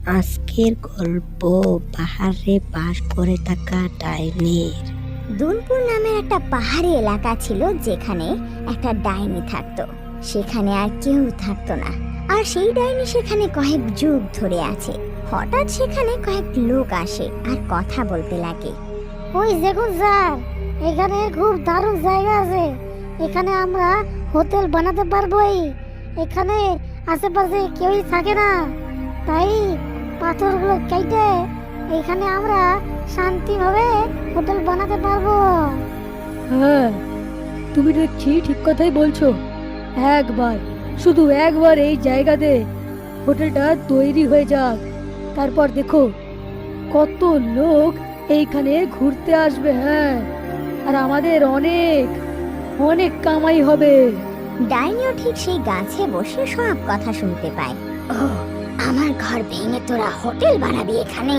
আজকের গল্প পাহাড়ে বাস করে থাকা ডাইনির। দুলপুর নামের একটা পাহাড়ি এলাকা ছিল যেখানে একটা ডাইনি থাকতো। সেখানে আর কেউ থাকতো না, আর সেই ডাইনি সেখানে কয়েক যুগ ধরে আছে। হঠাৎ সেখানে কয়েক লোক আসে আর কথা বলতে লাগে। ওই দেখুন স্যার, এখানে খুব দারুণ জায়গা আছে। এখানে আমরা হোটেল বানাতে পারবোই। এখানে আশেপাশে কেউই থাকে না, তাই পাথরগুলো কেটে এখানে আমরা শান্তিভাবে হোটেল বানাতে পারবো। হ্যাঁ, তুমি দেখছি ঠিক কথাই বলছো। শুধু একবার এই জায়গাতে হোটেলটা তৈরি হয়ে যাক, তারপর দেখো কত লোক এইখানে ঘুরতে আসবে। হ্যাঁ, আর আমাদের অনেক অনেক কামাই হবে। ডাইনিও ঠিক সেই গাছে বসে সব কথা শুনতে পায়। ও, আমার ঘর ভেঙে তোরা হোটেল বানাবি এখানে,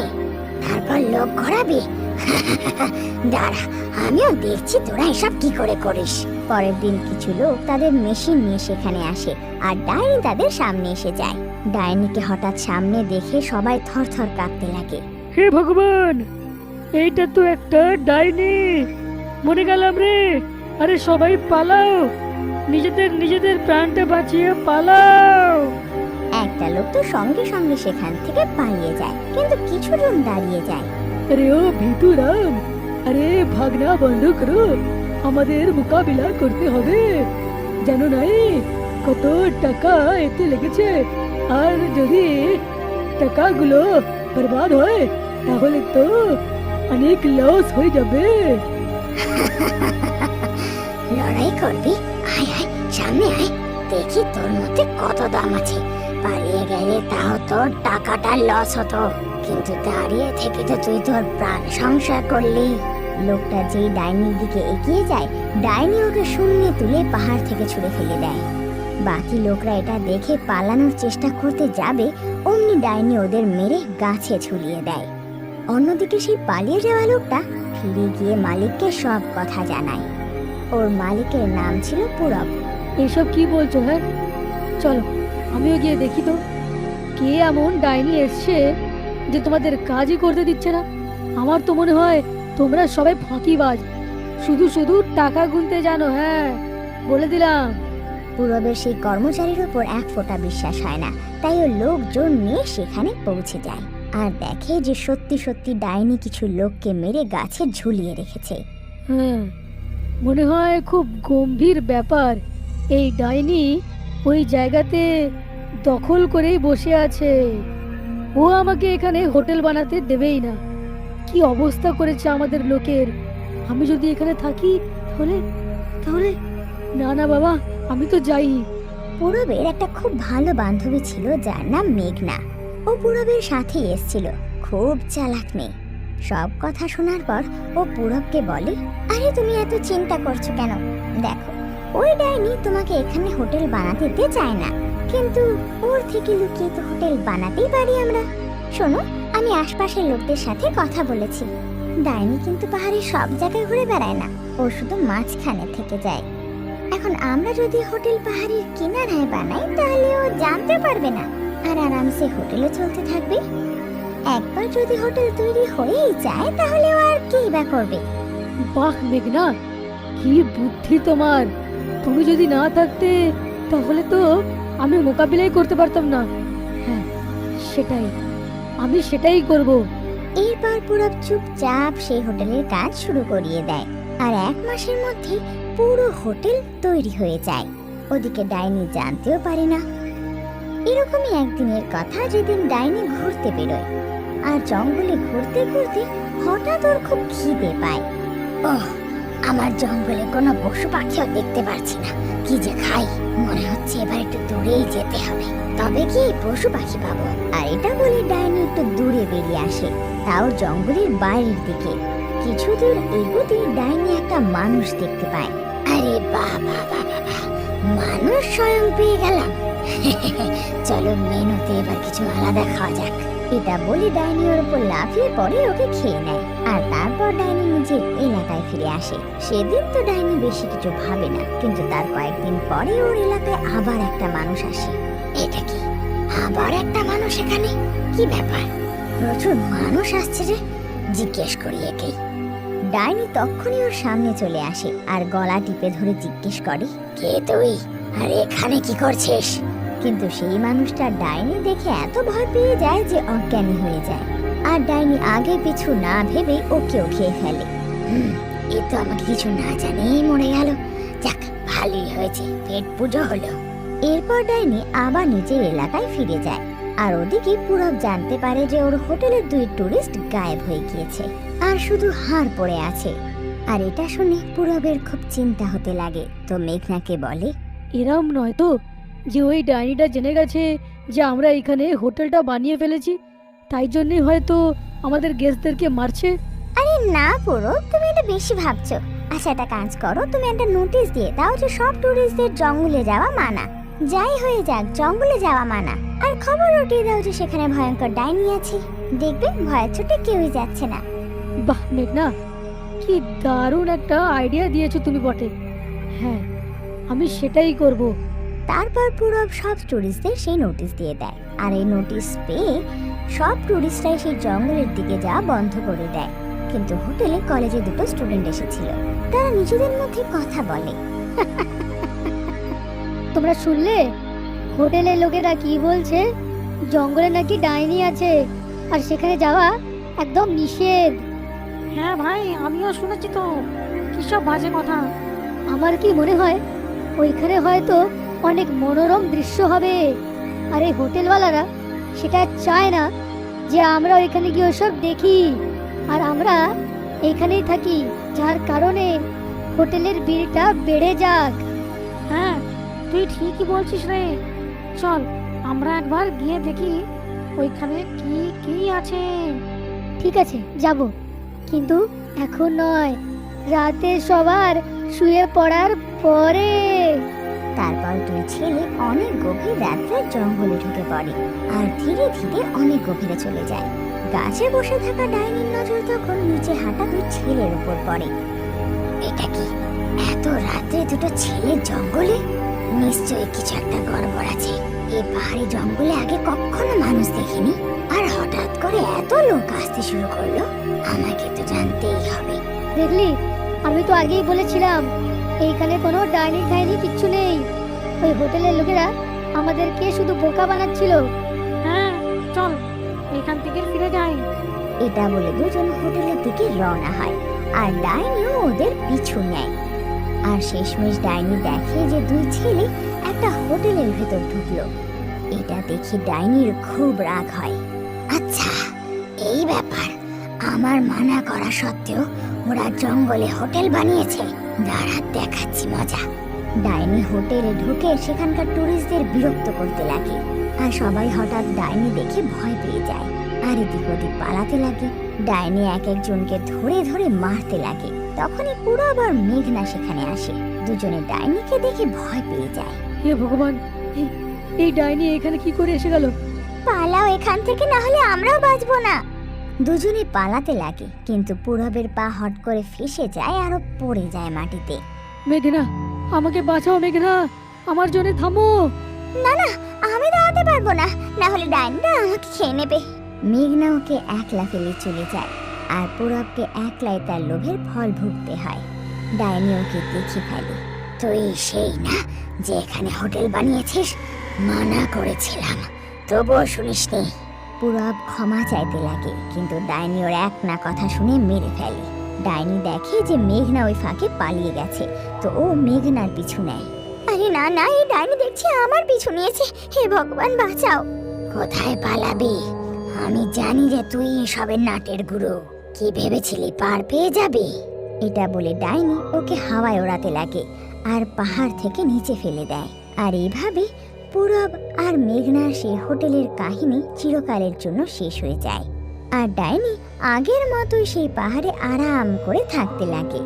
তারপর লোক ঘোরাবি? দাঁড়া, আমিও দেখছি তোরা এসব কি করে করিস। পরের দিন কিছু লোক তাদের মেশিন নিয়ে সেখানে আসে, আর ডাইনি তাদের সামনে এসে যায়। ডাইনিকে হঠাৎ সামনে দেখে সবাই থরথর কাঁপতে লাগে। হে ভগবান, এইটা তো একটা ডাইনি, মরে গেলাম রে। আরে সবাই পালাও, নিজেদের প্রাণটা বাঁচিয়ে পালাও। একটা লোক তো সঙ্গে সঙ্গে সেখান থেকে পালিয়ে যায়, কিন্তু কিছুজন দাঁড়িয়ে যায়। আরে ও ভিতুরাম, আরে ভাগনা বন্ধ করো, আমাদের মোকাবিলা করতে হবে। জানো নাই কত টাকা এতে লেগেছে, আর যদি টাকাগুলো বরবাদ হয় তাহলে তো অনেক লস হয়ে যাবে। লড়াই করবি? আয় আয়, সামনে আয়, দেখি তোর মধ্যে কত দাম আছে। পালিয়ে গেলে তাও তোর টাকাটা লস হতো, কিন্তু দাঁড়িয়ে থেকে তো তুই তোর প্রাণ সংশয় করলি। লোকটা যেই ডাইনির দিকে এগিয়ে যায়, ডাইনি ওকে শূন্যে তুলে পাহাড় থেকে ছুঁড়ে ফেলে দেয়। বাকি লোকরা এটা দেখে পালানোর চেষ্টা করতে যাবে, অমনি ডাইনি ওদের মেরে গাছে ঝুলিয়ে দেয়। অন্যদিকে সেই পালিয়ে যাওয়া লোকটা ফিরে গিয়ে মালিককে সব কথা জানায়। ওর মালিকের নাম ছিল পুরব। এসব কি বলছো? হ্যাঁ, চলো আমিও গিয়ে দেখি তো কে এমন ডাইনি এসছে যে তোমাদের কাজই করতে দিচ্ছে না। আমার তো মনে হয় তোমরা সবাই ফাঁকিবাজ, শুধু শুধু টাকা গুনতে জানো। হ্যাঁ, বলে দিলাম। পুরবের সেই কর্মচারীর ওপর এক ফোঁটা বিশ্বাস হয় না, তাই ও লোকজন নিয়ে সেখানে পৌঁছে যায় আর দেখে যে সত্যি সত্যি ডাইনি কিছু লোককে মেরে গাছে ঝুলিয়ে রেখেছে। হ্যাঁ, মনে হয় খুব গম্ভীর ব্যাপার। এই ডাইনি ওই জায়গাতে দখল করেই বসে আছে। ও আমাকে এখানে হোটেল বানাতে দেবেই না। কি অবস্থা করেছে আমাদের লোকের। আমি যদি এখানে থাকি তাহলে তাহলে না না বাবা, আমি তো যাই। পুরবের একটা খুব ভালো বান্ধবী ছিল যার নাম মেঘনা। ও পুরবের সাথেই এসেছিল। খুব চালাক মেয়ে। সব কথা শোনার পর ও পুরবকে বলে, আরে তুমি এত চিন্তা করছো কেন? দেখো, ওই ডাইনি তোমাকে এখানে হোটেল বানাতে দিতে চায় না, কিন্তু ওর থেকে লুকিয়ে তো হোটেল বানাতেই পারি আমরা। শোনো, আমি আশপাশের লোকদের সাথে কথা বলেছি। ডাইনি কিন্তু পাহাড়ের সব জায়গায় ঘুরে বেড়ায় না, ও শুধু মাঝখানে থেকে যায়। এখন আমরা যদি হোটেল পাহাড়ের কিনারায় বানাই তাহলে ও জানতে পারবে না, আর আরামসে হোটেলও চলতে থাকবে। একবার যদি হোটেল তৈরি হয়েই যায় তাহলে ও আর কি বা করবে। বাহ মেঘনা, কি বুদ্ধি তোমার। তুমি যদি না থাকতে তাহলে তো আমি মোকাবিলাই করতে পারতাম না। হ্যাঁ, আমি সেটাই করব। এরপর পুরব চুপচাপ সেই হোটেলের কাজ শুরু করিয়ে দেয়, আর 1 মাসের মধ্যে পুরো হোটেল তৈরি হয়ে যায়। ওদিকে ডাইনি জানতেও পারে না। এরকমই একদিনের কথা, যেদিন ডাইনি ঘুরতে বেরোয়, আর জঙ্গলে ঘুরতে ঘুরতে হঠাৎ ওর খুব খিদে পায়। ওহ, আমার জঙ্গলে কোনো পশু পাখিও দেখতে পারছি না, কি যে খাই। মনে হচ্ছে এবার একটু দূরেই যেতে হবে, তবে কি পশু পাখি পাবো। আর এটা বলে ডাইনি একটু দূরে বেরিয়ে আসে, তাও জঙ্গলের বাইরের দিকে। কিছু দূর এগোতে ডাইনি একটা মানুষ দেখতে পায়। আরে বাবা বাবা, মানুষ স্বয়ং পেয়ে গেলাম। চলো মেনুতে এবার কিছু আলাদা খাওয়া যাক। এটা বলে ডাইনি ওর উপর লাফিয়ে পড়ে ওকে খেয়ে নেয়, আর তারপর ডাইনি নিজের এলাকায় ফিরে আসে। সেদিন তো ডাইনি বেশি কিছু ভাবে না, কিন্তু তার কয়েকদিন পরে ওর এলাকায় আবার একটা মানুষ আসে। এটা কি, আবার একটা মানুষ এখানে? কি কি ব্যাপার, প্রচুর মানুষ আসছে যে, জিজ্ঞেস করি একেই। ডাইনি তখনই ওর সামনে চলে আসে আর গলা টিপে ধরে জিজ্ঞেস করে, কে তুই আর এখানে কি করছিস? কিন্তু সেই মানুষটা ডাইনি দেখে এত ভয় পেয়ে যায় যে অজ্ঞানী হয়ে যায়, আর ডাইনি আগে পিছু না ভেবে ওকেও খেয়ে ফেলে। এ তো আমাকে কিছু না জানিয়েই মরে গেল। যাক, ভালোই হয়েছে, পেট পুজো হলো। এরপর ডাইনি আবার নিজের এলাকায় ফিরে যায়, আর ওদিকে পুরব জানতে পারে যে ওর হোটেলের 2 টুরিস্ট গায়েব হয়ে গিয়েছে আর শুধু হাড় পড়ে আছে। আর এটা শুনে পুরবের খুব চিন্তা হতে লাগে। তো মেঘনাকে বলে, এরম নয় তো যে ওই ডাইনিটা জেনে গেছে যে আমরা এখানে হোটেলটা বানিয়ে ফেলেছি, তাই জন্যই হয়তো আমাদের গেস্টদেরকে মারছে? আরে না পুরব, তুমি এটা বেশি ভাবছো। আচ্ছা, একটা কাজ করো, তুমি একটা নোটিশ দিয়ে দাও যে সব টুরিস্টদের জঙ্গলে যাওয়া মানা। যাই হয়ে যাক, জঙ্গলে যাওয়া মানা। আর খবর উঠিয়ে দাও যে সেখানে ভয়ঙ্কর ডাইনি আছে। দেখবে ভয়ের ছোটে কেউই যাচ্ছে না। বাহ মেঘনা, কি দারুণ একটা আইডিয়া দিয়েছো তুমি বটে। হ্যাঁ, আমি সেটাই করব। তারপর পুরব সব টুরিস্টদের সেই নোটিশ দিয়ে দেয়, আর এই নোটিশ পেয়ে সব টুরিস্টরাই সেই জঙ্গলের দিকে যাওয়া বন্ধ করে দেয়। কিন্তু হোটেলে কলেজে 2 স্টুডেন্ট এসেছিল। তারা নিজেদের মধ্যে কথা বলে। তোমরা শুনলে হোটেলের লোকেরা কি বলছে? জঙ্গলে নাকি ডাইনি আছে আর সেখানে যাওয়া একদম নিষেধ। হ্যাঁ ভাই, আমিও শুনেছি তো, কিসব বাজে কথা। আমার কি মনে হয় ওইখানে হয়তো অনেক মনোরম দৃশ্য হবে, আর এই হোটেলওয়ালারা সেটা চায় না যে আমরা ওইখানে গিয়ে ওসব দেখি, আর আমরা এখানেই থাকি, যার কারণে হোটেলের বিলটা বেড়ে যাক। হ্যাঁ, তুই ঠিকই বলছিস রে। চল আমরা একবার গিয়ে দেখি ওইখানে কি কি আছে। ঠিক আছে, যাব, কিন্তু এখন নয়, রাতে সবার শুয়ে পড়ার পরে। তারপর 2 ছেলে অনেক গভীর রাত্রে জঙ্গলে ঢুকে পড়ে আর ধীরে ধীরে অনেক গভীরে চলে যায়। গাছে বসে থাকা ডাইনির নজর তখন নিচে হাঁটা 2 ছেলের উপর পড়ে। এটা কি, এত রাত্রে 2টো ছেলে জঙ্গলে? নিশ্চয়ই কিছু একটা গড়বড় আছে। এই পাহাড়ি জঙ্গলে আগে কখনো মানুষ দেখিনি, আর হঠাৎ করে এত লোক আসতে শুরু করলো। আমাকে তো জানতেই হবে। দেখলি, আমি তো আগেই বলেছিলাম এইখানে কোনো ডাইনি ঠাইনি কিচ্ছু নেই। ওই হোটেলের লোকেরা আমাদেরকে শুধু বোকা বানাচ্ছিল। হ্যাঁ চল, এখান থেকে ফিরে যাই। এটা বলে দুজন হোটেলের দিকে রওনা হয়, আর ডাইনিও ওদের পিছু নেয়। আর শেষমেশ ডাইনি দেখে যে 2 ছেলে একটা হোটেলের ভেতর ঢুকলো। এটা দেখে ডাইনির খুব রাগ হয়। আচ্ছা, এই ব্যাপার। আমার মানা করা সত্ত্বেও ওরা জঙ্গলে হোটেল বানিয়েছে। দাঁড়া, দেখাচ্ছি মজা। ডাইনি হোটেলে ঢুকে সেখানকার টুরিস্টদের বিরক্ত করতে লাগে, আর সবাই হঠাৎ ডাইনি দেখে ভয় পেয়ে যায় আর এদিক ওদিক পালাতে লাগে। ডাইনি এক একজনকে ধরে ধরে মারতে লাগে। তখনই পুরো আবার মেঘনা সেখানে আসে। দুজনে ডাইনিকে দেখে ভয় পেয়ে যায়। হে ভগবান, এই ডাইনি এখানে কি করে এসে গেল? পালাও এখান থেকে, না হলে আমরাও বাঁচবো না। দুজনে পালাতে লাগে, কিন্তু পুরবের পা হট করে ফেসে যায় আর ও পড়ে যায় মাটিতে। মেঘনা, আমাকে বাঁচাও মেঘনা, আমার জন্য থামো। না না, আমি দাঁড়াতে পারবো না, না হলে ডাইনিটা আমাকে খেয়ে নেবে। মেঘনা ওকে একলা ফেলে চলে যায়, আর পুরবকে একলাই তার লোভের ফল ভুগতে হয়। ডাইনি ওকে দেখে ফেলে। তুই সেই না যে এখানে হোটেল বানিয়েছিস? মানা করেছিলাম, তবুও শুনিসনি। পুরব ক্ষমা চাইতে লাগে, কিন্তু ডাইনি ওর এক না কথা শুনে মেরে ফেলে। ডাইনি দেখে যে মেঘনা ওই ফাঁকে পালিয়ে গেছে, তো ও মেঘনার পিছু নেয়। আরে না না, এই ডাইনি দেখছি আমার পিছু নিয়েছে। হে ভগবান, বাঁচাও। কোথায় পালাবি? আমি জানি যে তুই এসবের নাটের গুরু। কি ভেবেছিলি পার পেয়ে যাবি? এটা বলে ডাইনি ওকে হাওয়ায় ওড়াতে লাগে আর পাহাড় থেকে নিচে ফেলে দেয়। আর এইভাবে পুরব আর মেঘনার সেই হোটেলের কাহিনী চিরকালের জন্য শেষ হয়ে যায়। আর ডাইনি আগের মতোই সেই পাহাড়ে আরাম করে থাকতে লাগে।